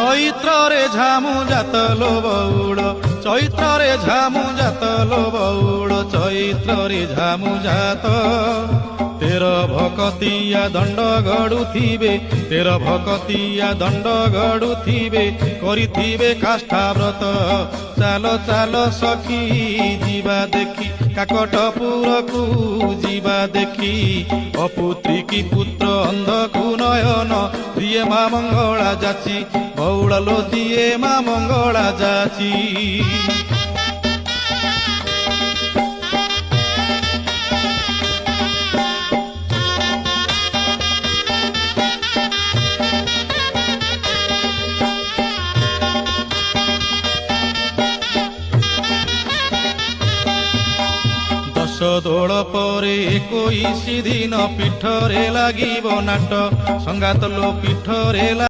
ଚୈତ୍ରରେ ଝାମୁ ଜାତଲୋ ବଉଳ, ଚୈତ୍ରରେ ଝାମୁ ଜାତଲୋ ବଉଳ, ଚୈତ୍ରରେ ଝାମୁ ଜାତ। ତେର ଭକତିଆ ଦଣ୍ଡ ଗଡୁଥିବେ, ତେର ଭକତିଆ ଦଣ୍ଡ ଗଡୁଥିବେ, କରିଥିବେ କାଷ୍ଠାବ୍ରତ। ଚାଲ ଚାଲ ସଖୀ ଯିବା ଦେଖି, କାକଟପୁରକୁ ଯିବା ଦେଖି। ଅପୁତ୍ରୀ କି ପୁତ୍ର ଅନ୍ଧକୁ ନୟନ, ଦିଏ ମା ମଙ୍ଗଳା ଯାଚି, ବଉଳ ଲୋ ଦିଏ ମା ମଙ୍ଗଳା ଯାଚି। ଦୋଳ ପରେ 21 ଦିନ ପୀଠରେ ଲାଗିବ ନାଟ, ସଙ୍ଗାତ ଲୋ ପୀଠରେ